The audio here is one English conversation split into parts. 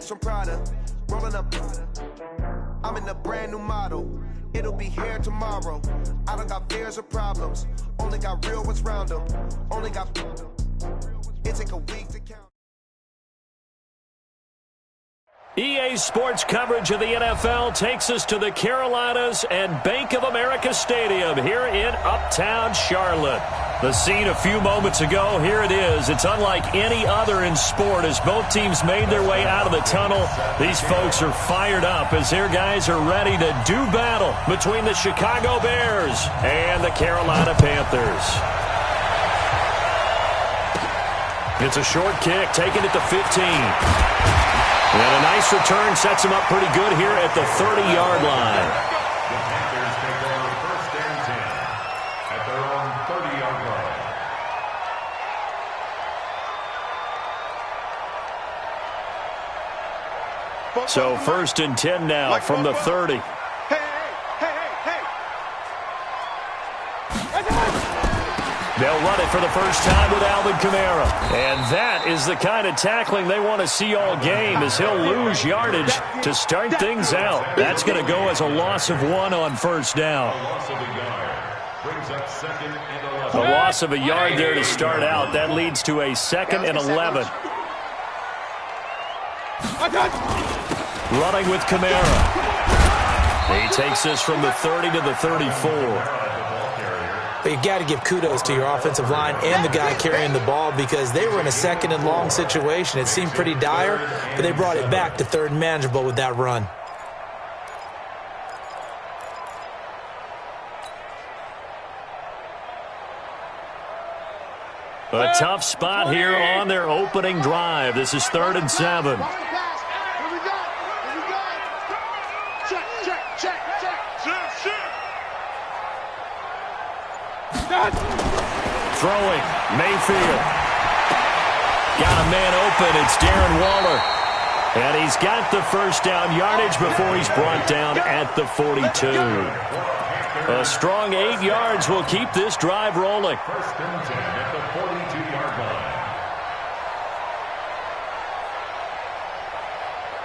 bags from Prada, rolling up. I'm in a brand new model. It'll be here tomorrow. I don't got fears or problems. Only got real ones round them. Only got. It take a week to count. EA Sports coverage of the NFL takes us to the Carolinas and Bank of America Stadium here in Uptown Charlotte. The scene a few moments ago, here it is. It's unlike any other in sport as both teams made their way out of the tunnel. These folks are fired up as their guys are ready to do battle between the Chicago Bears and the Carolina Panthers. It's a short kick, taking it to 15. And a nice return sets him up pretty good here at the 30-yard line. The Panthers take over first and 10 at their own 30-yard line. So first and 10 now from the 30. They'll run it for the first time with Alvin Kamara. And that is the kind of tackling they want to see all game as he'll lose yardage to start things out. That's going to go as a loss of 1 on first down. A loss of a yard there to start out. That leads to a 2nd and 11. Running with Kamara. He takes this from the 30 to the 34. But you got to give kudos to your offensive line and the guy carrying the ball because they were in a 2nd and long situation. It seemed pretty dire, but they brought it back to 3rd and manageable with that run. A tough spot here on their opening drive. This is 3rd and 7. Throwing, Mayfield. Got a man open, it's Darren Waller. And he's got the first down yardage before he's brought down at the 42. A strong 8 yards will keep this drive rolling. First and 10 at the 42-yard line.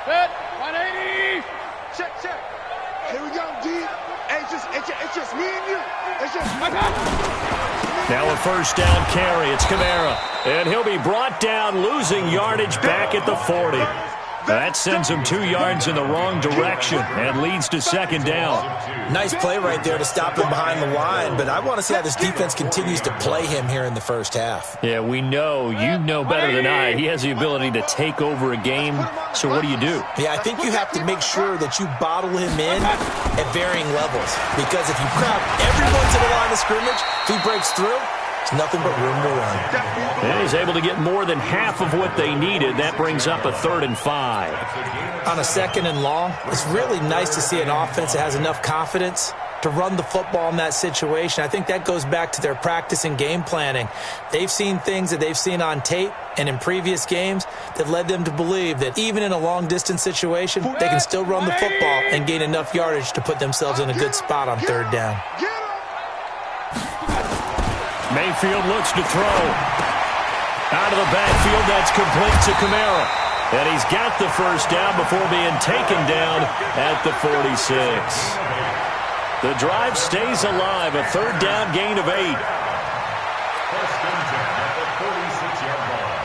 Hit, 180. Check. Here we go, D. Hey, it's just me and you. It's just now a first down carry. It's Kamara. And he'll be brought down, losing yardage back at the 40. That sends him 2 yards in the wrong direction and leads to 2nd down. Nice play right there to stop him behind the line, but I want to see how this defense continues to play him here in the first half. Yeah, we know. You know better than I. He has the ability to take over a game. So what do you do? Yeah, I think you have to make sure that you bottle him in at varying levels. Because if you crowd everyone to the line of scrimmage, if he breaks through, there's nothing but room to run. And he's able to get more than half of what they needed. That brings up a 3rd and 5. On a 2nd and long, it's really nice to see an offense that has enough confidence to run the football in that situation. I think that goes back to their practice and game planning. They've seen things that they've seen on tape and in previous games that led them to believe that even in a long-distance situation, they can still run the football and gain enough yardage to put themselves in a good spot on 3rd down. Mayfield looks to throw. Out of the backfield, that's complete to Kamara. And he's got the first down before being taken down at the 46. The drive stays alive, a 3rd down gain of 8. First and 10 at the 46-yard line.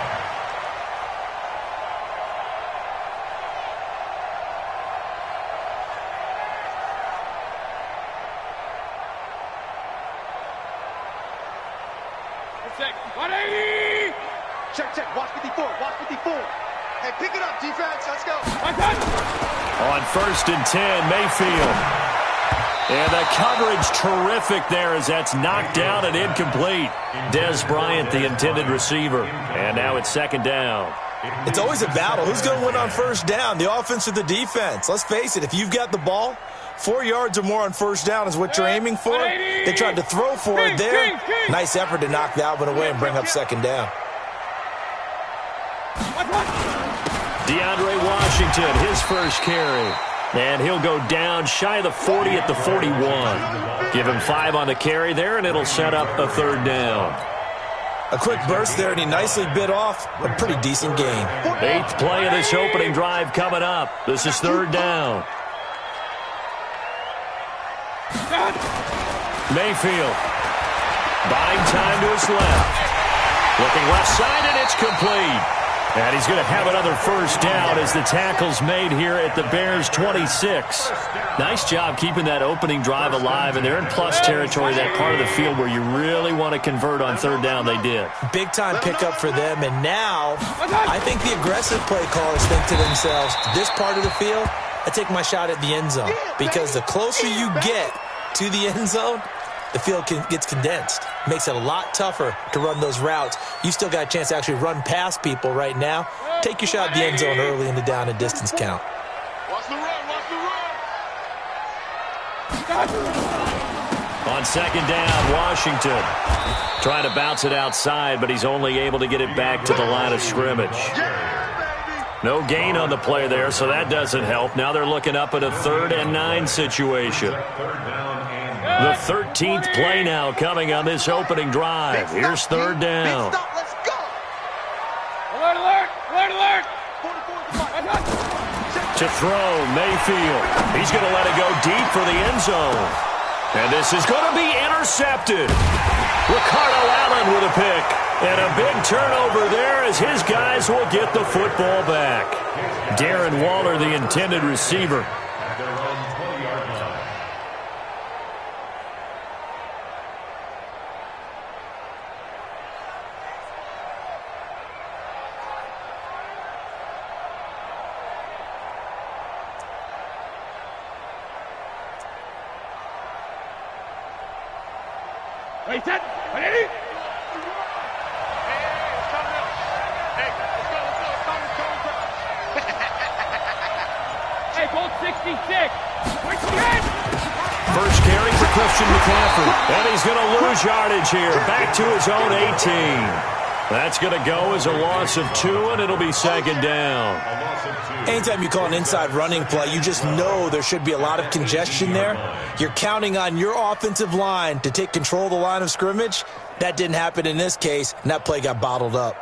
Check, 180. Check, watch 54. Hey, pick it up, defense, let's go. On 1st and 10, Mayfield. And the coverage terrific there as that's knocked down and incomplete. Dez Bryant, the intended receiver. And now it's 2nd down. It's always a battle. Who's going to win on first down, the offense or the defense? Let's face it, if you've got the ball, 4 yards or more on first down is what you're aiming for. They tried to throw for it there. Nice effort to knock that one away and bring up 2nd down. DeAndre Washington, his first carry. And he'll go down shy of the 40 at the 41. Give him 5 on the carry there, and it'll set up a 3rd down. A quick burst there, and he nicely bit off a pretty decent gain. 8th play of this opening drive coming up. This is 3rd down. Mayfield. Buying time to his left. Looking left side, and it's complete. And he's going to have another first down as the tackle's made here at the Bears' 26. Nice job keeping that opening drive alive, and they're in plus territory, that part of the field where you really want to convert on 3rd down. They did. Big-time pickup for them, and now I think the aggressive play callers think to themselves, this part of the field, I take my shot at the end zone, because the closer you get to the end zone, the field gets condensed. Makes it a lot tougher to run those routes. You still got a chance to actually run past people right now. Take your shot at the end zone early in the down and distance count. Watch the run, watch the run. On 2nd down, Washington trying to bounce it outside, but he's only able to get it back to the line of scrimmage. No gain on the play there, so that doesn't help. Now they're looking up at a 3rd and 9 situation. The 13th play now coming on this opening drive. Here's 3rd down. Let's go. Alert, alert, alert, alert. To throw, Mayfield. He's going to let it go deep for the end zone. And this is going to be intercepted. Ricardo Allen with a pick. And a big turnover there as his guys will get the football back. Darren Waller, the intended receiver. Wait, set. Ready? Hey, goal 66. First carry for Christian McCaffrey. And he's going to lose yardage here. Back to his own 18. That's going to go as a loss of 2, and it'll be 2nd down. Anytime you call an inside running play, you just know there should be a lot of congestion there. You're counting on your offensive line to take control of the line of scrimmage. That didn't happen in this case, and that play got bottled up.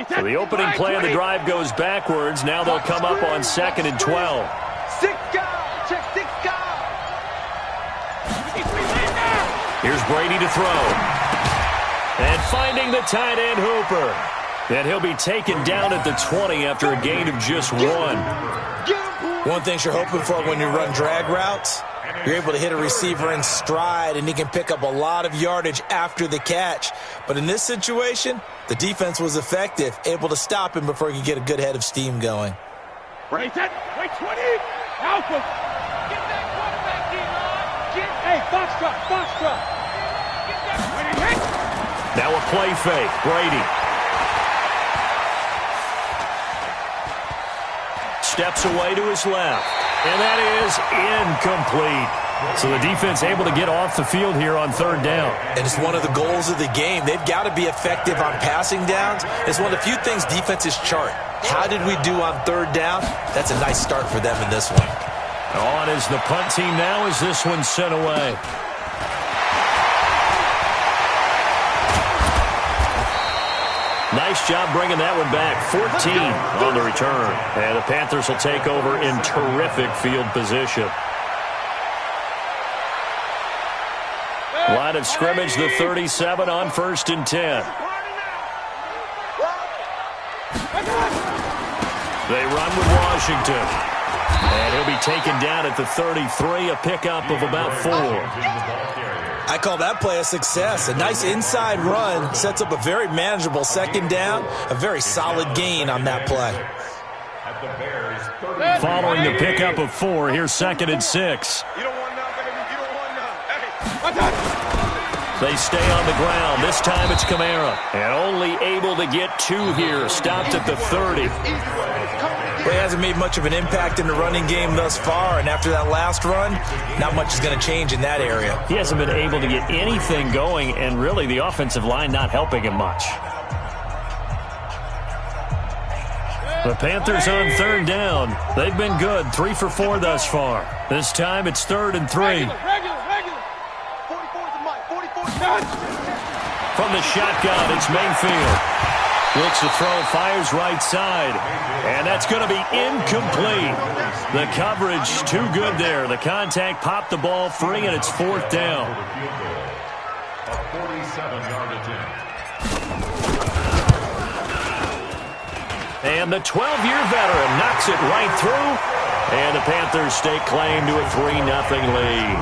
So the opening play of the drive goes backwards. Now they'll come up on 2nd and 12. 6 guard. Check 6 guard. Here's Brady to throw. And finding the tight end Hooper. And he'll be taken down at the 20 after a gain of just 1. One thing you're hoping for when you run drag routes, you're able to hit a receiver in stride, and he can pick up a lot of yardage after the catch. But in this situation, the defense was effective, able to stop him before he could get a good head of steam going. Right, set. Wait, 20. Alpha. Get that quarterback, D-Rod. Hey, Foxtrot, Foxtrot. Get that. Hit. Now a play fake. Brady. Steps away to his left. And that is incomplete. So the defense able to get off the field here on 3rd down. And it's one of the goals of the game. They've got to be effective on passing downs. It's one of the few things defenses chart. How did we do on 3rd down? That's a nice start for them in this one. On is the punt team now as this one's sent away. Nice job bringing that one back. 14 on the return. And the Panthers will take over in terrific field position. Line of scrimmage, the 37 on 1st and 10. They run with Washington. And he'll be taken down at the 33, a pickup of about 4. I call that play a success. A nice inside run sets up a very manageable 2nd down, a very solid gain on that play. Following the pickup of 4, here's 2nd and 6. You don't want none, baby. You don't want none. Hey. They stay on the ground. This time it's Kamara. And only able to get 2 here. Stopped at the 30. Well, he hasn't made much of an impact in the running game thus far, and after that last run, not much is going to change in that area. He hasn't been able to get anything going, and really the offensive line not helping him much. The Panthers on third down. They've been good, 3 for 4 thus far. This time it's 3rd and 3. Regular. 44's the mic. 44's From the shotgun, it's Mayfield. Looks to throw, fires right side. And that's going to be incomplete. The coverage too good there. The contact popped the ball free, and it's 4th down. A 47-yard attempt. And the 12-year veteran knocks it right through. And the Panthers stake claim to a 3-0 lead.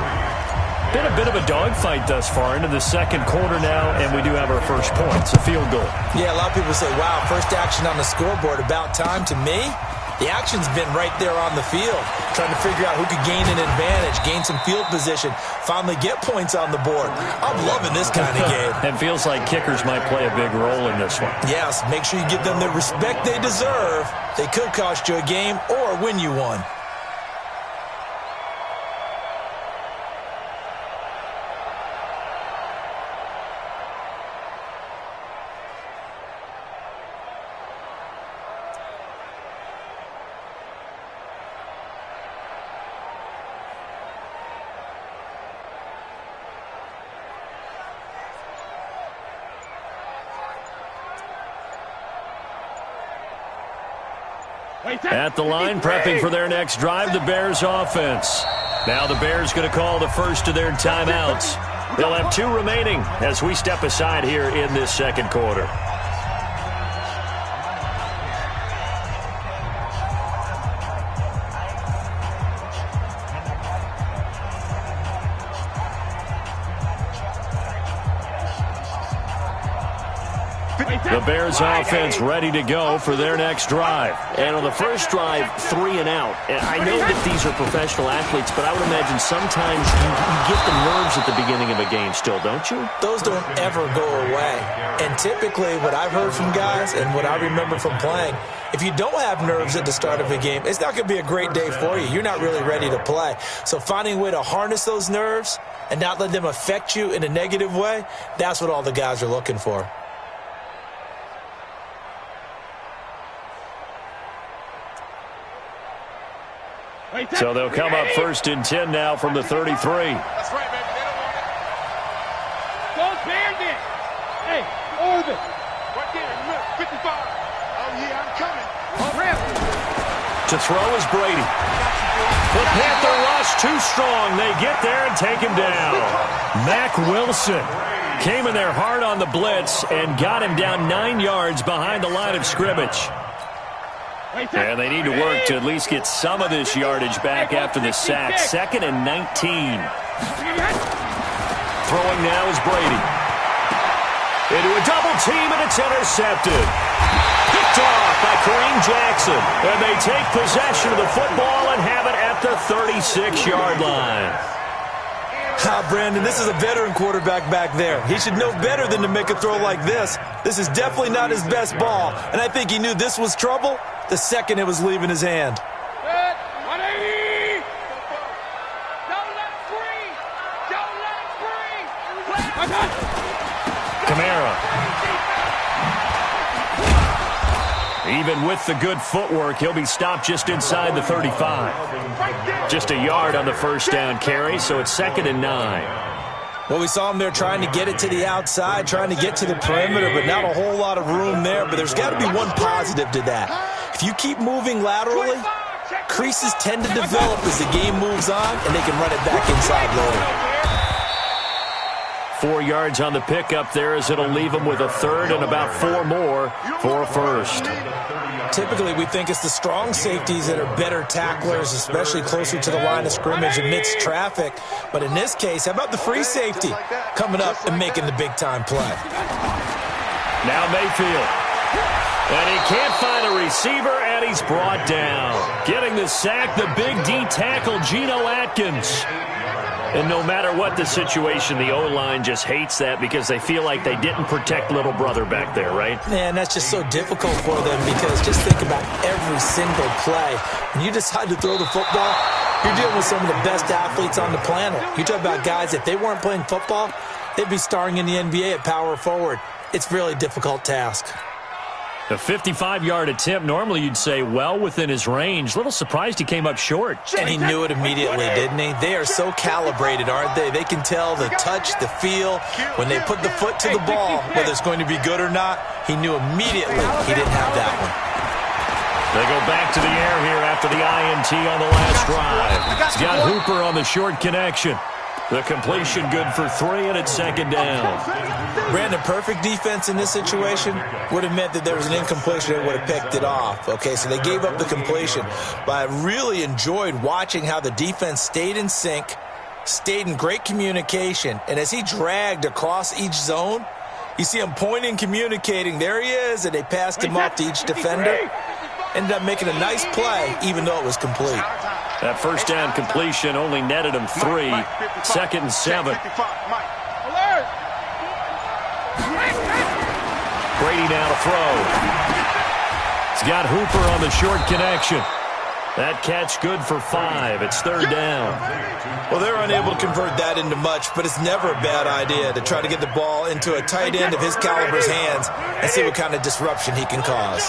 Been a bit of a dogfight thus far into the second quarter now, and we do have our first point. It's a field goal. Yeah, a lot of people say, wow, first action on the scoreboard, about time. To me, the action's been right there on the field, trying to figure out who could gain an advantage, gain some field position, finally get points on the board. I'm loving this kind of game. It feels like kickers might play a big role in this one. Yes, make sure you give them the respect they deserve. They could cost you a game or win you one. At the line, prepping for their next drive, the Bears offense. Now the Bears going to call the first of their timeouts. They'll have 2 remaining as we step aside here in this second quarter. The Bears offense ready to go for their next drive. And on the first drive, 3 and out. And I know that these are professional athletes, but I would imagine sometimes you get the nerves at the beginning of a game still, don't you? Those don't ever go away. And typically what I've heard from guys and what I remember from playing, if you don't have nerves at the start of a game, it's not going to be a great day for you. You're not really ready to play. So finding a way to harness those nerves and not let them affect you in a negative way, that's what all the guys are looking for. So they'll come up 1st and 10 now from the 33. That's right, baby. They don't want it. Don't bear this. Hey, Orvin. Right there, look, 55. Oh, yeah, I'm coming. To throw is Brady. The Panther rush too strong. They get there and take him down. Mack Wilson came in there hard on the blitz and got him down 9 yards behind the line of scrimmage. And they need to work to at least get some of this yardage back after the sack. 2nd and 19. Throwing now is Brady. Into a double team, and it's intercepted. Picked off by Kareem Jackson. And they take possession of the football and have it at the 36-yard line. Brandon, this is a veteran quarterback back there. He should know better than to make a throw like this. This is definitely not his best ball, and I think he knew this was trouble the second it was leaving his hand. Good. 180. Don't let it free. Don't let it free. Kamara. Even with the good footwork, he'll be stopped just inside the 35. Just a yard on the first down carry, so it's 2nd and 9. Well, we saw him there trying to get it to the outside, trying to get to the perimeter, but not a whole lot of room there. But there's got to be one positive to that. If you keep moving laterally, creases tend to develop as the game moves on, and they can run it back inside later. 4 yards on the pickup there as it'll leave them with a 3rd and about 4 more for a 1st. Typically, we think it's the strong safeties that are better tacklers, especially closer to the line of scrimmage amidst traffic. But in this case, how about the free safety coming up and making the big-time play? Now Mayfield. And he can't find a receiver, and he's brought down. Getting the sack, the big D tackle, Geno Atkins. And no matter what the situation, the O-line just hates that because they feel like they didn't protect little brother back there, right? Man, that's just so difficult for them because just think about every single play. When you decide to throw the football, you're dealing with some of the best athletes on the planet. You talk about guys, if they weren't playing football, they'd be starring in the NBA at power forward. It's a really difficult task. A 55-yard attempt, normally you'd say well within his range. A little surprised he came up short. And he knew it immediately, didn't he? They are so calibrated, aren't they? They can tell the touch, the feel. When they put the foot to the ball, whether it's going to be good or not, he knew immediately he didn't have that one. They go back to the air here after the INT on the last drive. It's got Hooper on the short connection. The completion good for 3, and it's second down. Brandon, perfect defense in this situation would have meant that there was an incompletion and would have picked it off. Okay, so they gave up the completion. But I really enjoyed watching how the defense stayed in sync, stayed in great communication, and as he dragged across each zone, you see him pointing, communicating. There he is, and they passed him off to each defender. Ended up making a nice play, even though it was complete. That first down completion only netted him 3. Second and 7. Brady now to throw. He's got Hooper on the short connection. That catch good for 5. It's third down. Well, they're unable to convert that into much, but it's never a bad idea to try to get the ball into a tight end of his caliber's hands and see what kind of disruption he can cause.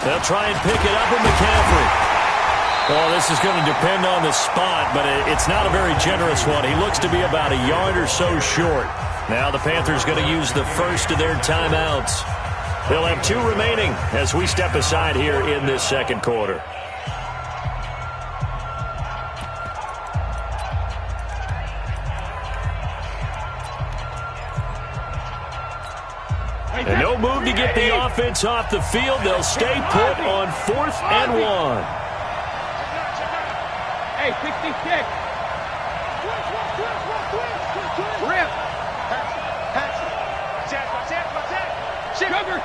They'll try and pick it up with McCaffrey. Well, this is going to depend on the spot, but it's not a very generous one. He looks to be about a yard or so short. Now the Panthers going to use the first of their timeouts. They'll have 2 remaining as we step aside here in this second quarter. And no move to get the offense off the field. They'll stay put on 4th and 1. Hey, 66. Rip.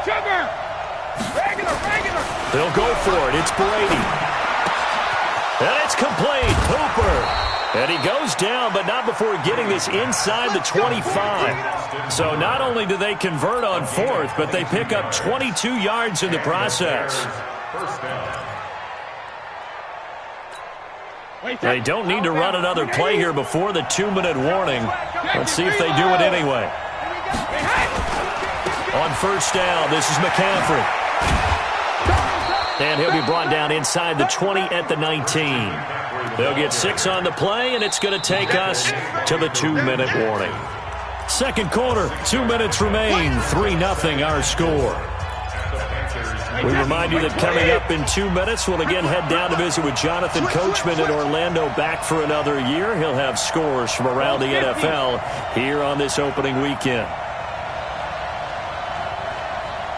Sugar. Regular. They'll go for it. It's Brady. And it's complete. Hooper. And he goes down, but not before getting this inside the 25. So not only do they convert on 4th, but they pick up 22 yards in the process. They don't need to run another play here before the 2-minute warning. Let's see if they do it anyway. On first down, this is McCaffrey. And he'll be brought down inside the 20 at the 19. They'll get 6 on the play, and it's going to take us to the 2-minute warning. Second quarter, 2 minutes remain, 3-0 our score. We remind you that coming up in 2 minutes, we'll again head down to visit with Jonathan Coachman in Orlando, back for another year. He'll have scores from around the NFL here on this opening weekend.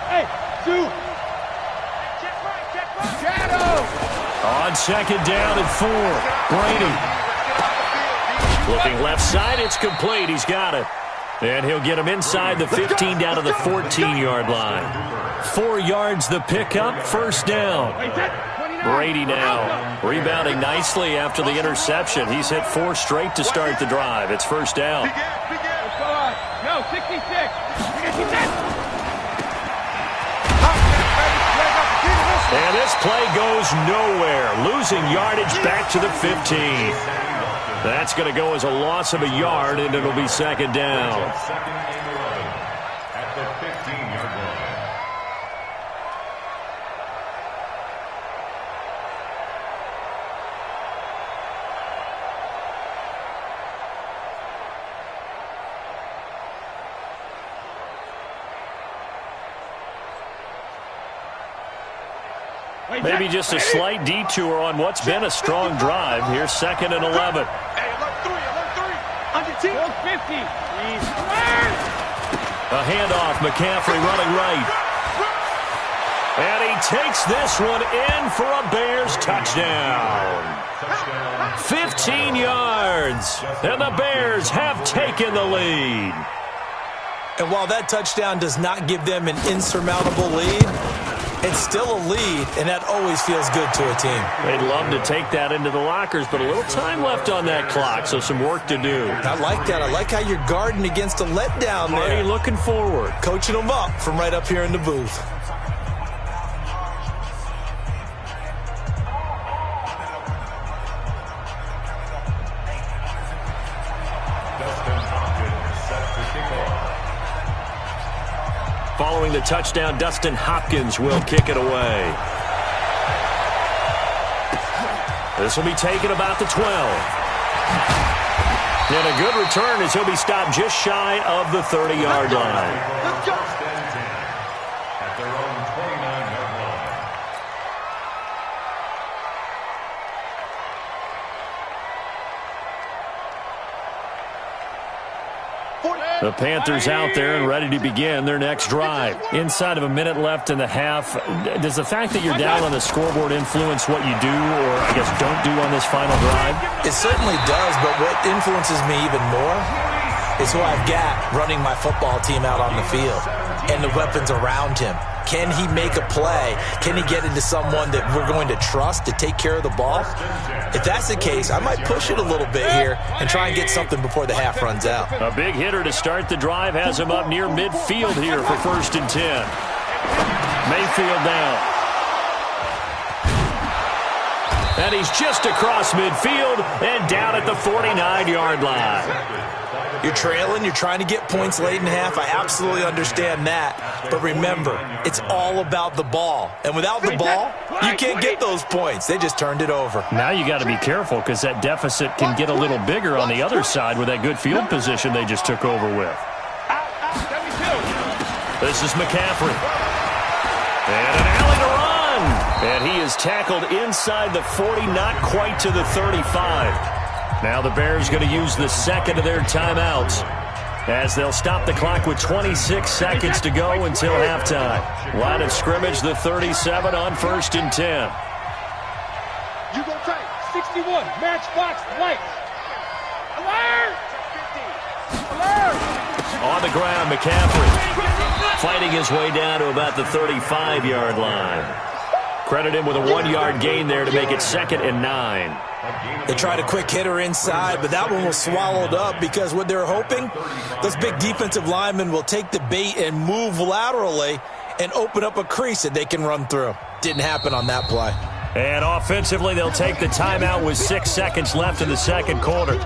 Hey, Sue. On second down and 4, Brady. Looking left side, it's complete. He's got it. And he'll get him inside the 15 down to the 14-yard line. 4 yards the pickup, first down. Brady now rebounding nicely after the interception. He's hit 4 straight to start the drive. It's first down. No, 66. And this play goes nowhere. Losing yardage back to the 15. That's going to go as a loss of a yard, and it'll be second down. At the 15-yard line. Maybe just a slight detour on what's been a strong drive. Here's second and 11. Hey, alert 3. Under 50. A handoff, McCaffrey running right. And he takes this one in for a Bears touchdown. 15 yards, and the Bears have taken the lead. And while that touchdown does not give them an insurmountable lead, it's still a lead, and that always feels good to a team. They'd love to take that into the lockers, but a little time left on that clock, so some work to do. I like that. I like how you're guarding against a letdown there. Marty looking forward. Coaching them up from right up here in the booth. Following the touchdown, Dustin Hopkins will kick it away. This will be taken about the 12. And a good return as he'll be stopped just shy of the 30-yard line. At their own 29-yard line. The Panthers out there and ready to begin their next drive. Inside of a minute left in the half, does the fact that you're down on the scoreboard influence what you do or, I guess, don't do on this final drive? It certainly does, but what influences me even more is who I've got running my football team out on the field and the weapons around him. Can he make a play? Can he get into someone that we're going to trust to take care of the ball? If that's the case, I might push it a little bit here and try and get something before the half runs out. A big hitter to start the drive has him up near midfield here for 1st and 10. Mayfield down. And he's just across midfield and down at the 49-yard line. You're trailing, you're trying to get points late in half. I absolutely understand that. But remember, it's all about the ball. And without the ball, you can't get those points. They just turned it over. Now you got to be careful because that deficit can get a little bigger on the other side with that good field position they just took over with. This is McCaffrey. And an alley to run. And he is tackled inside the 40, not quite to the 35. Now the Bears going to use the second of their timeouts as they'll stop the clock with 26 seconds to go until halftime. Line of scrimmage, the 37 on 1st and 10. You go tight. 61. Matchbox lights. Alert! Alert! On the ground, McCaffrey fighting his way down to about the 35-yard line. Credit him with a 1-yard gain there to make it 2nd and 9. They tried a quick hitter inside, but that one was swallowed up because what they're hoping, those big defensive linemen will take the bait and move laterally and open up a crease that they can run through. Didn't happen on that play. And offensively, they'll take the timeout with 6 seconds left in the second quarter.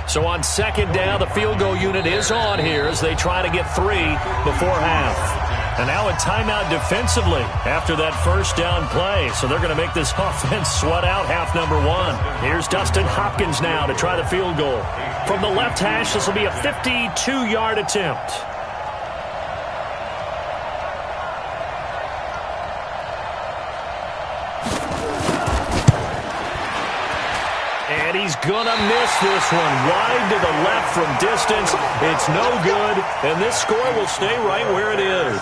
So on 2nd down, the field goal unit is on here as they try to get 3 before half. And now a timeout defensively after that 1st down play. So they're going to make this offense sweat out half number 1. Here's Dustin Hopkins now to try the field goal. From the left hash, this will be a 52-yard attempt. And he's going to miss this one. Wide to the left from distance. It's no good, and this score will stay right where it is.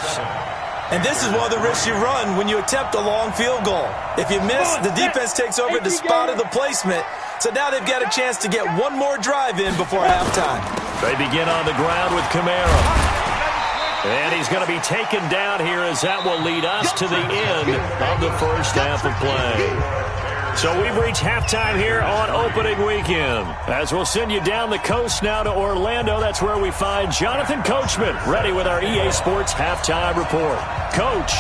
And this is one of the risks you run when you attempt a long field goal. If you miss, the defense takes over the spot of the placement. So now they've got a chance to get one more drive in before halftime. They begin on the ground with Kamara. And he's going to be taken down here as that will lead us to the end of the first half of play. So we've reached halftime here on opening weekend. As we'll send you down the coast now to Orlando, that's where we find Jonathan Coachman ready with our EA Sports halftime report. Coach.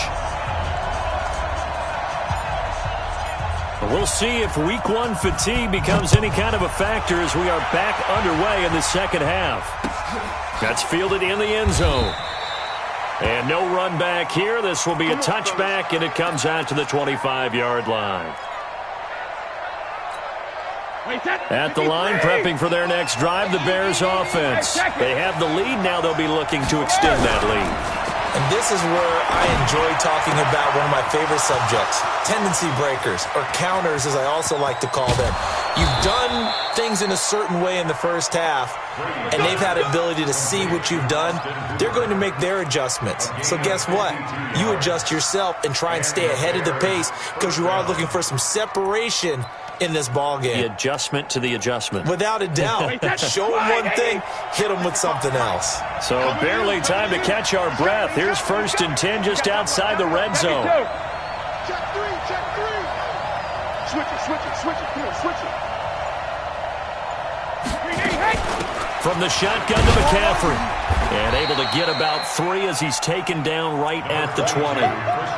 We'll see if week 1 fatigue becomes any kind of a factor as we are back underway in the second half. That's fielded in the end zone. And no run back here. This will be a touchback, and it comes out to the 25-yard line. At the line, prepping for their next drive, the Bears offense. They have the lead. Now they'll be looking to extend that lead. And this is where I enjoy talking about one of my favorite subjects, tendency breakers, or counters as I also like to call them. You've done things in a certain way in the first half, and they've had the ability to see what you've done. They're going to make their adjustments. So guess what? You adjust yourself and try and stay ahead of the pace because you are looking for some separation in this ball game. The adjustment to the adjustment. Without a doubt. Show them one thing, hit them with something else. So barely time to catch our breath. Here's 1st and 10 just outside the red zone. Check 3, check 3. Switch it. Come on, switch it. From the shotgun to McCaffrey. And able to get about 3 as he's taken down right at the 20.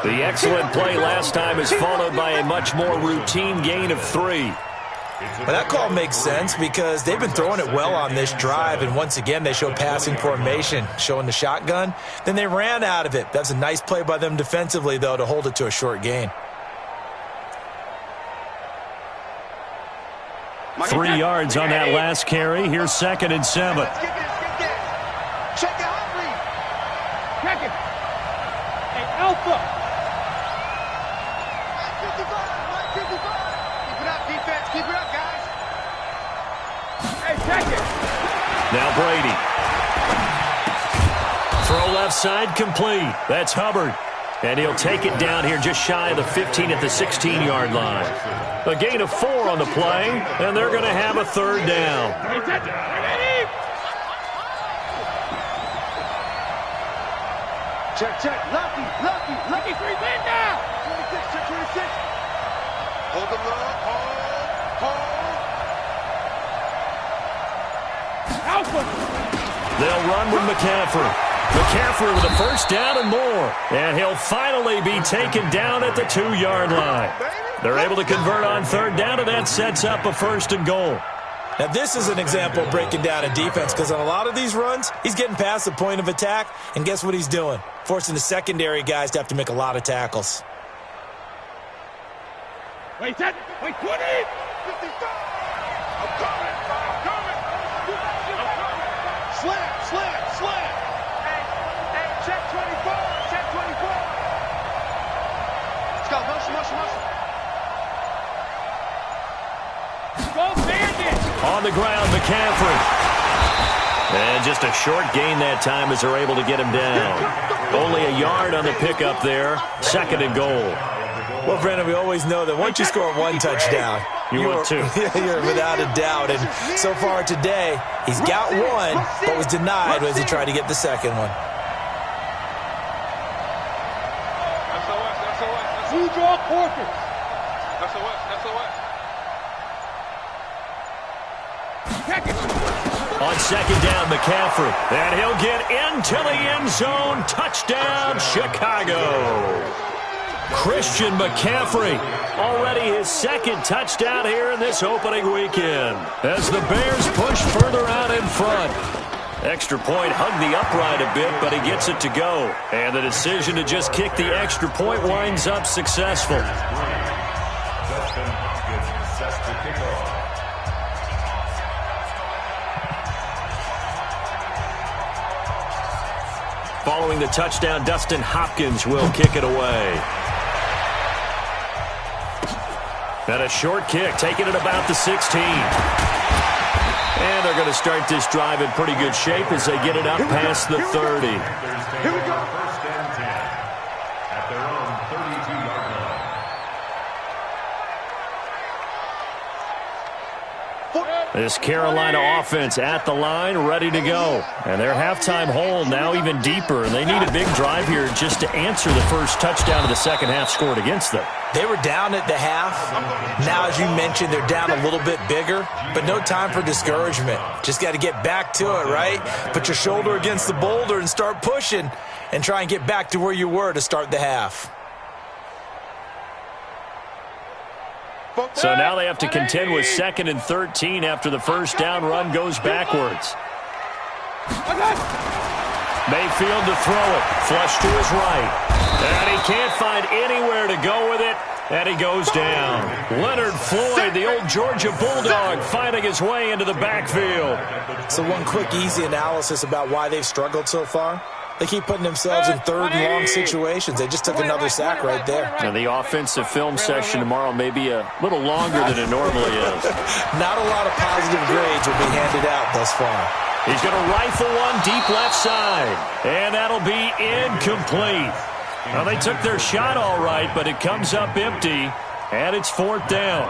The excellent play last time is followed by a much more routine gain of 3. Well, that call makes sense because they've been throwing it well on this drive, and once again they show passing formation, showing the shotgun. Then they ran out of it. That's a nice play by them defensively, though, to hold it to a short gain. 3 yards on that last carry. Here's 2nd and 7. Check it out, Reed. Check it. Hey, Alpha. 55. Keep it up, defense. Keep it up, guys. Hey, check it. Now Brady. Throw left side complete. That's Hubbard. And he'll take it down here just shy of the 15 at the 16-yard line. A gain of 4 on the play, and they're going to have a 3rd down. Check. Lucky 3 men now. 26. Hold the low. Hold. Alpha. They'll run with McCaffrey. McCaffrey with a 1st down and more. And he'll finally be taken down at the 2-yard line. They're able to convert on 3rd down, and that sets up a 1st and goal. Now, this is an example of breaking down a defense because on a lot of these runs, he's getting past the point of attack, and guess what he's doing? Forcing the secondary guys to have to make a lot of tackles. Wait, 20. 55. I'm coming. Slam. Hey, check 24. Let's go, motion. Go, Bandit. On the ground, McCaffrey. And just a short gain that time as they're able to get him down. Only a yard on the pickup there. 2nd and goal. Well, Brandon, we always know that once you score 1 touchdown, you're 2. You're without a doubt. And so far today, he's got 1, but was denied as he tried to get the 2nd one. Who draw quarters? SOS. On 2nd down, McCaffrey. And he'll get into the end zone. Touchdown, Chicago. Christian McCaffrey, already his 2nd touchdown here in this opening weekend, as the Bears push further out in front. Extra point hugged the upright a bit, but he gets it to go. And the decision to just kick the extra point winds up successful. Dustin Hopkins sets the kickoff. Following the touchdown, Dustin Hopkins will kick it away. And a short kick, taking it about the 16. And they're going to start this drive in pretty good shape as they get it up past the 30. Here we go. 1st and 10 at their own 32-yard line. This Carolina offense at the line, ready to go. And their halftime hole now even deeper. And they need a big drive here just to answer the first touchdown of the 2nd half scored against them. They were down at the half. Now, as you mentioned, they're down a little bit bigger, but no time for discouragement. Just got to get back to it, right? Put your shoulder against the boulder and start pushing and try and get back to where you were to start the half. So now they have to contend with 2nd and 13 after the 1st down run goes backwards. Mayfield to throw it. Flush to his right. And he can't find anywhere to go with it. And he goes down. Leonard Floyd, the old Georgia Bulldog, finding his way into the backfield. So one quick, easy analysis about why they've struggled so far. They keep putting themselves in 3rd and long situations. They just took another sack right there. And the offensive film session tomorrow may be a little longer than it normally is. Not a lot of positive grades will be handed out thus far. He's going to rifle one deep left side. And that'll be incomplete. Well, they took their shot all right, but it comes up empty. And it's 4th down.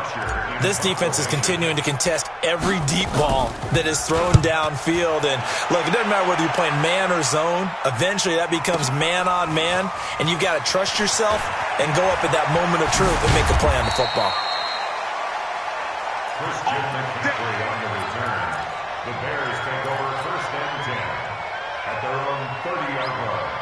This defense is continuing to contest every deep ball that is thrown downfield. And look, it doesn't matter whether you're playing man or zone. Eventually, that becomes man on man. And you've got to trust yourself and go up at that moment of truth and make a play on the football. Christian McCaffrey on the return. The Bears take over 1st and 10 at their own 30-yard line.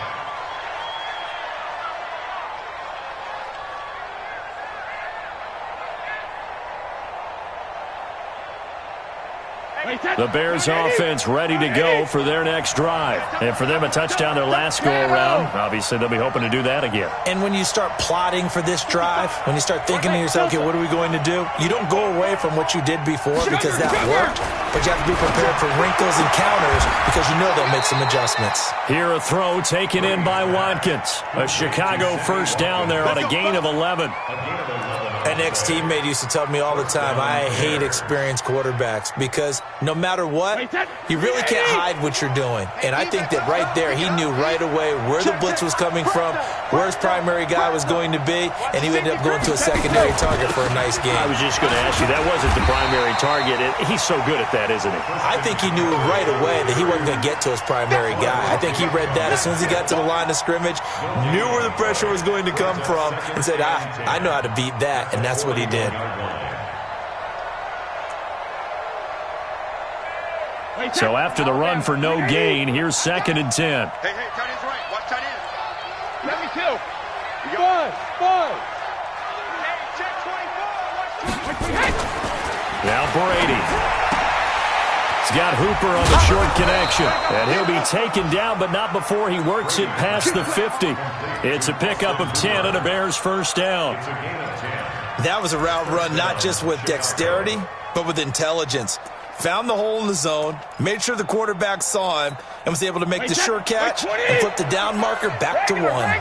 The Bears offense ready to go for their next drive. And for them, a touchdown their last go-around. Obviously, they'll be hoping to do that again. And when you start plotting for this drive, when you start thinking to yourself, okay, what are we going to do? You don't go away from what you did before because that worked, but you have to be prepared for wrinkles and counters because you know they'll make some adjustments. Here a throw taken in by Watkins. A Chicago first down there on a gain of 11. An ex-teammate used to tell me all the time, I hate experienced quarterbacks because no matter what, you really can't hide what you're doing. And I think that right there, he knew right away where the blitz was coming from, where his primary guy was going to be, and he ended up going to a secondary target for a nice game. I was just going to ask you, that wasn't the primary target. He's so good at that, isn't he? I think he knew right away that he wasn't going to get to his primary guy. I think he read that as soon as he got to the line of scrimmage, knew where the pressure was going to come from, and said, I know how to beat that. And that's what he did. So after the run for no gain, here's 2nd and 10. Hey, tight end's right. Watch tight end. Let me kill. Five. Hey, check 24. Watch 24. Now Brady. He's got Hooper on the short connection. And he'll be taken down, but not before he works it past the 50. It's a pickup of 10 and a Bears first down. That was a route run not just with dexterity, but with intelligence. Found the hole in the zone, made sure the quarterback saw him, and was able to make the sure catch and flip the down marker back to 1. It's on field.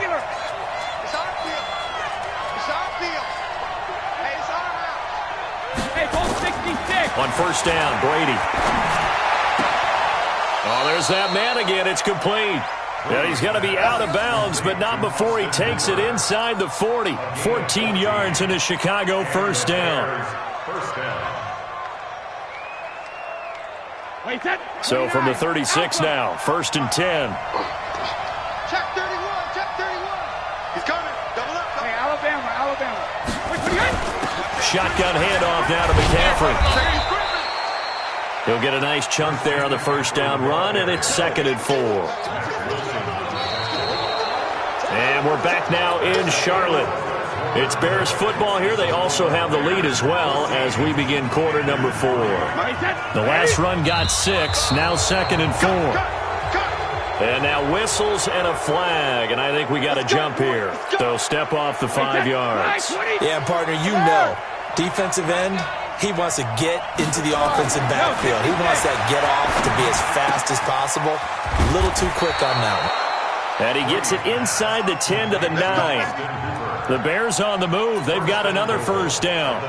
It's on field. Hey, it's on out. Hey, ball 66. On first down, Brady. Oh, there's that man again. It's complete. And he's going to be out of bounds, but not before he takes it inside the 40. 14 yards in a Chicago first down. So from the 36 now, 1st and 10. Check 31. He's coming. Double up. Hey, Alabama. Shotgun handoff now to McCaffrey. He'll get a nice chunk there on the first down run, and it's 2nd and 4. And we're back now in Charlotte. It's Bears football here. They also have the lead as well as we begin quarter number 4. The last run got 6, now 2nd and 4. And now whistles and a flag, and I think we got a jump here. So step off the 5 yards. Yeah, partner, you know, defensive end, he wants to get into the offensive backfield. He wants that get off to be as fast as possible. A little too quick on that one. And he gets it inside the 10 to the 9. The Bears on the move. They've got another first down.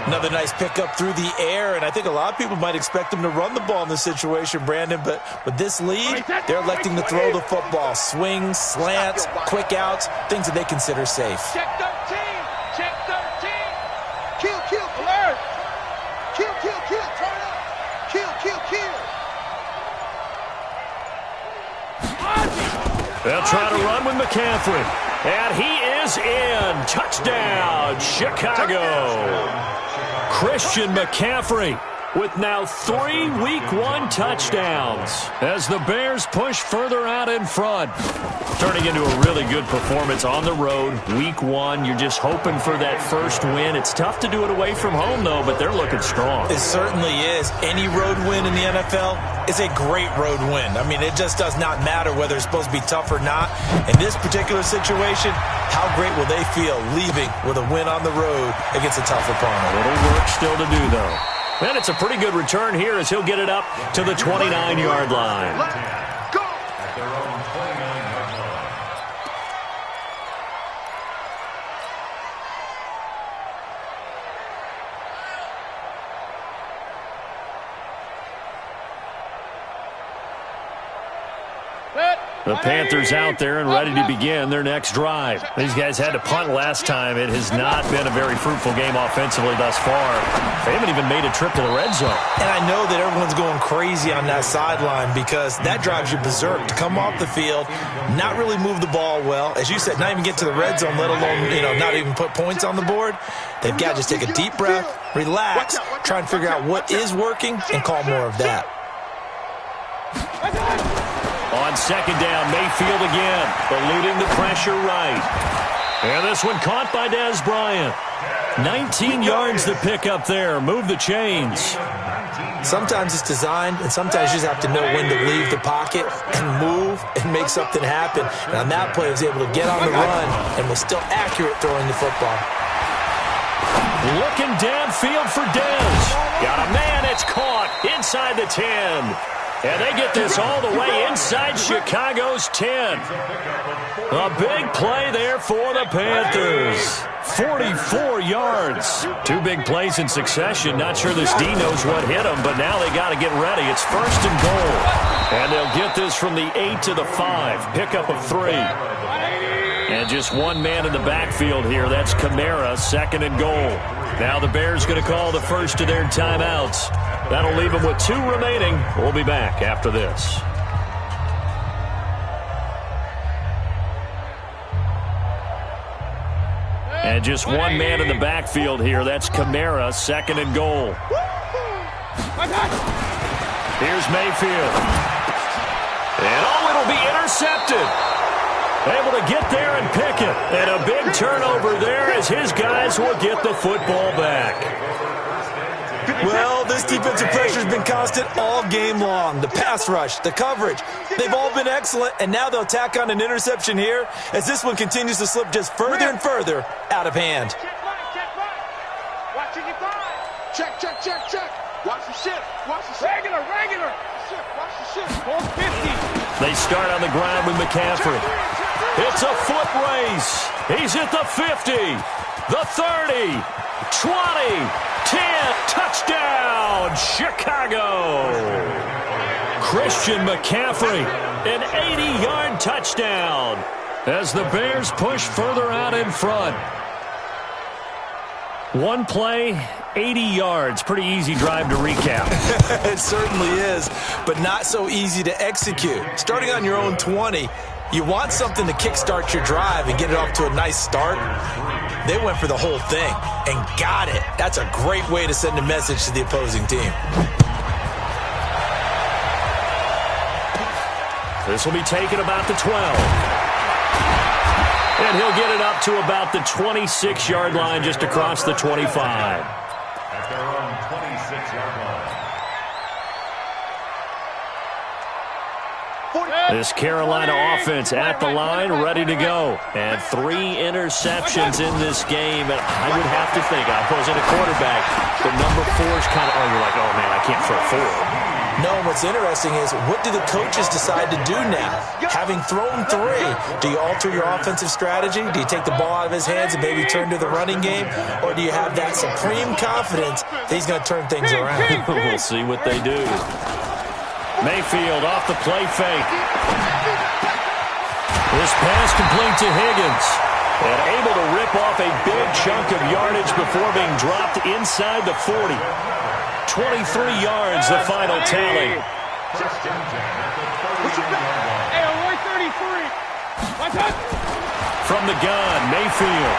Another nice pickup through the air, and I think a lot of people might expect him to run the ball in this situation, Brandon, but with this lead, they're electing to throw the football. Swings, slants, quick outs, things that they consider safe. Check 13. Check 13. Kill. Alert. Kill. Turn up. Kill. They'll try to run with McCaffrey. And he is in. Touchdown, Chicago. Christian McCaffrey with now 3 Week 1 touchdowns as the Bears push further out in front. Turning into a really good performance on the road. Week 1, you're just hoping for that first win. It's tough to do it away from home, though, but they're looking strong. It certainly is. Any road win in the NFL is a great road win. I mean, it just does not matter whether it's supposed to be tough or not. In this particular situation, how great will they feel leaving with a win on the road against a tough opponent? A little work still to do, though. And it's a pretty good return here as he'll get it up to the 29-yard line. Go! At their own 29-yard line. The Panthers out there and ready to begin their next drive. These guys had to punt last time. It has not been a very fruitful game offensively thus far. They haven't even made a trip to the red zone. And I know that everyone's going crazy on that sideline because that drives you berserk to come off the field, not really move the ball well. As you said, not even get to the red zone, let alone, not even put points on the board. They've got to just take a deep breath, relax, try and figure out what is working, and call more of that. On second down, Mayfield again, eluding the pressure right. And this one caught by Dez Bryant. 19 yards to pick up there. Move the chains. Sometimes it's designed, and sometimes you just have to know when to leave the pocket and move and make something happen. And on that play, he was able to get on the run and was still accurate throwing the football. Looking downfield for Dez. Got a man, it's caught inside the 10. And they get this all the way inside Chicago's 10. A big play there for the Panthers. 44 yards. Two big plays in succession. Not sure this D knows what hit them, but now they got to get ready. It's 1st and goal. And they'll get this from the 8 to the 5. Pickup of 3. And just one man in the backfield here. That's Kamara, 2nd and goal. Now the Bears going to call the first of their timeouts. That'll leave them with 2 remaining. We'll be back after this. And just one man in the backfield here. That's Kamara, 2nd and goal. Here's Mayfield. And it'll be intercepted. Able to get there and pick it. And a big turnover there as his guys will get the football back. Well, this defensive pressure has been constant all game long. The pass rush, the coverage, they've all been excellent, and now they'll tack on an interception here as this one continues to slip just further and further out of hand. Check, check, check, check. Watch the shit. Watch the shit. Regular. Watch the shit. 450. They start on the ground with McCaffrey. It's a foot race. He's at the 50, the 30, 20, 10, touchdown, Chicago. Christian McCaffrey, an 80-yard touchdown as the Bears push further out in front. One play, 80 yards. Pretty easy drive to recap. It certainly is, but not so easy to execute. Starting on your own 20, you want something to kickstart your drive and get it off to a nice start. They went for the whole thing and got it. That's a great way to send a message to the opposing team. This will be taken about the 12. And he'll get it up to about the 26-yard line, just across the 25. At their own 26-yard line. This Carolina offense at the line, ready to go. And 3 interceptions in this game. And I would have to think, I wasn't a quarterback, but number 4 is kind of, you're like, oh, man, I can't throw 4. No, what's interesting is, what do the coaches decide to do now? Having thrown 3, do you alter your offensive strategy? Do you take the ball out of his hands and maybe turn to the running game? Or do you have that supreme confidence that he's going to turn things around? We'll see what they do. Mayfield off the play fake. This pass complete to Higgins. And able to rip off a big chunk of yardage before being dropped inside the 40. 23 yards, the final tally. From the gun, Mayfield.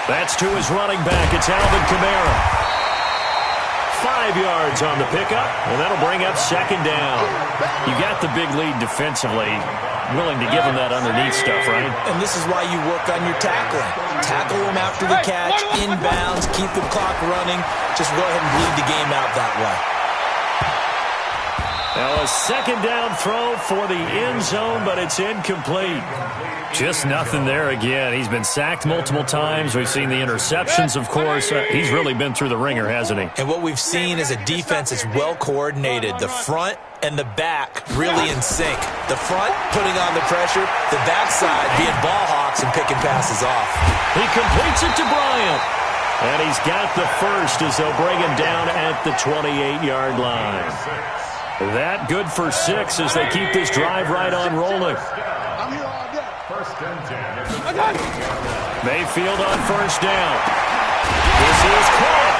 That's to his running back. It's Alvin Kamara. 5 yards on the pickup, and that'll bring up 2nd down. You got the big lead defensively. Willing to give him that underneath stuff, right? And this is why you work on your tackling. Tackle him after the catch, inbounds, keep the clock running. Just go ahead and bleed the game out that way. Now a 2nd down throw for the end zone, but it's incomplete. Just nothing there again. He's been sacked multiple times. We've seen the interceptions, of course. He's really been through the ringer, hasn't he? And what we've seen is a defense that's well coordinated. The front and the back really in sync. The front putting on the pressure, the backside being ball hawks and picking passes off. He completes it to Bryant. And he's got the first as they'll bring him down at the 28-yard line. That good for 6 as they keep this drive right on rolling. Mayfield on 1st down. This is caught.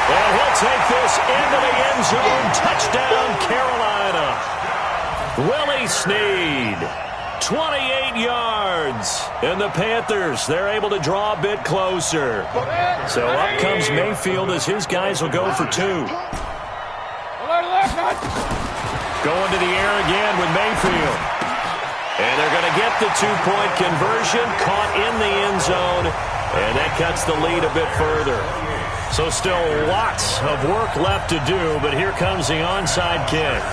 And he'll take this into the end zone. Touchdown, Carolina. Willie Snead, 28 yards. And the Panthers, they're able to draw a bit closer. So up comes Mayfield as his guys will go for 2. Going to the air again with Mayfield. And they're going to get the 2-point conversion, caught in the end zone, and that cuts the lead a bit further. So still lots of work left to do, but here comes the onside kick.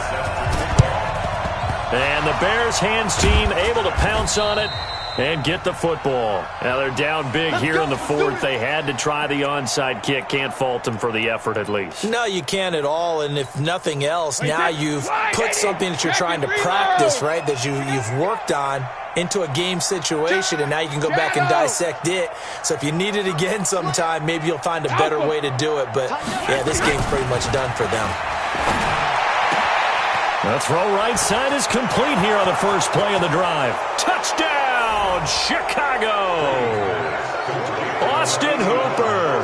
And the Bears hands team able to pounce on it and get the football. Now they're down big here in the fourth. They had to try the onside kick. Can't fault them for the effort at least. No, you can't at all. And if nothing else, now you've put something that you're trying to practice, right, that you've worked on into a game situation, and now you can go back and dissect it. So if you need it again sometime, maybe you'll find a better way to do it. But, yeah, this game's pretty much done for them. The throw right side is complete here on the first play of the drive. Touchdown, Chicago! Austin Hooper,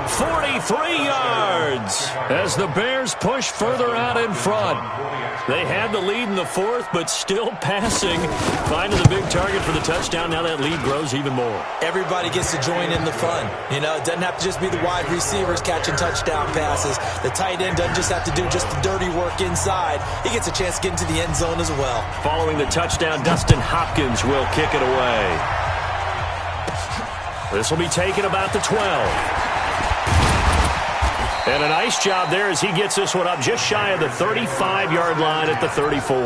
43 yards as the Bears push further out in front. They had the lead in the fourth, but still passing. Finding the big target for the touchdown. Now that lead grows even more. Everybody gets to join in the fun. You know, it doesn't have to just be the wide receivers catching touchdown passes. The tight end doesn't just have to do just the dirty work inside. He gets a chance to get into the end zone as well. Following the touchdown, Dustin Hopkins will kick it away. This will be taken about the 12. And a nice job there as he gets this one up just shy of the 35-yard line at the 34.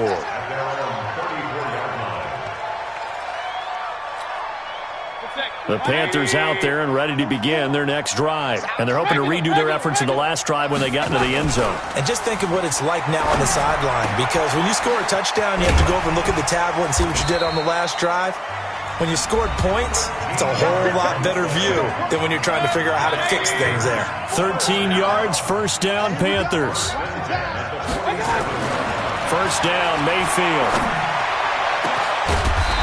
The Panthers out there and ready to begin their next drive. And they're hoping to redo their efforts in the last drive when they got into the end zone. And just think of what it's like now on the sideline. Because when you score a touchdown, you have to go over and look at the tablet and see what you did on the last drive. When you scored points, it's a whole lot better view than when you're trying to figure out how to fix things there. 13 yards, first down, Panthers. First down, Mayfield.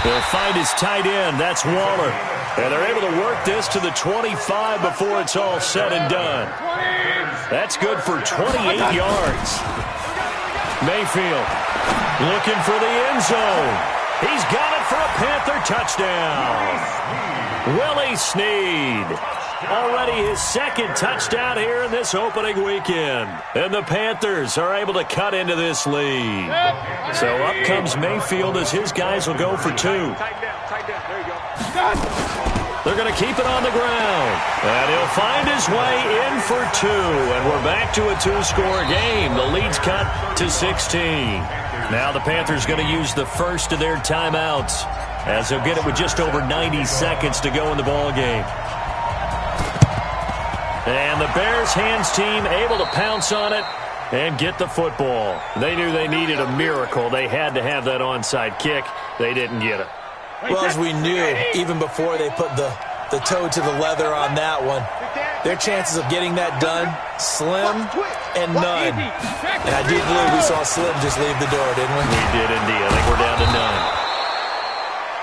They'll find his tight end. That's Waller. And they're able to work this to the 25 before it's all said and done. That's good for 28 yards. Mayfield looking for the end zone. He's got it for a Panther touchdown. Willie Snead. Already his second touchdown here in this opening weekend. And the Panthers are able to cut into this lead. So up comes Mayfield as his guys will go for two. They're going to keep it on the ground. And he'll find his way in for two. And we're back to a two-score game. The lead's cut to 16. Now the Panthers going to use the first of their timeouts as they'll get it with just over 90 seconds to go in the ball game. And the Bears hands team able to pounce on it and get the football. They knew they needed a miracle. They had to have that onside kick. They didn't get it. Well, as we knew, even before they put the toe to the leather on that one, their chances of getting that done, slim and none. And I do believe we saw Slim just leave the door, didn't we? We did indeed. I think we're down to none.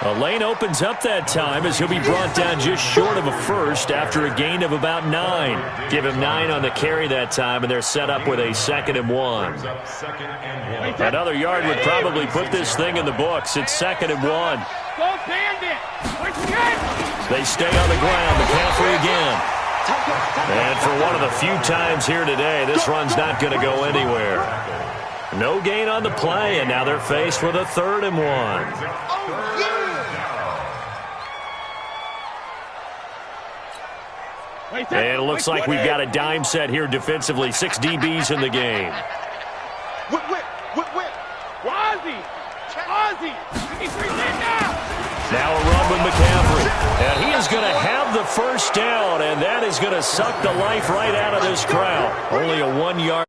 A lane opens up that time as he'll be brought down just short of a first after a gain of about 9. Give him 9 on the carry that time, and they're set up with a 2nd and 1. Another yard would probably put this thing in the books. It's 2nd and 1. They stay on the ground. McCaffrey again. And for one of the few times here today, this run's not going to go anywhere. No gain on the play, and now they're faced with a 3rd and 1. And it looks like we've got a dime set here defensively. 6 DBs in the game. Now a run with McCaffrey. And he is going to have the first down, and that is going to suck the life right out of this crowd. Only a 1 yard.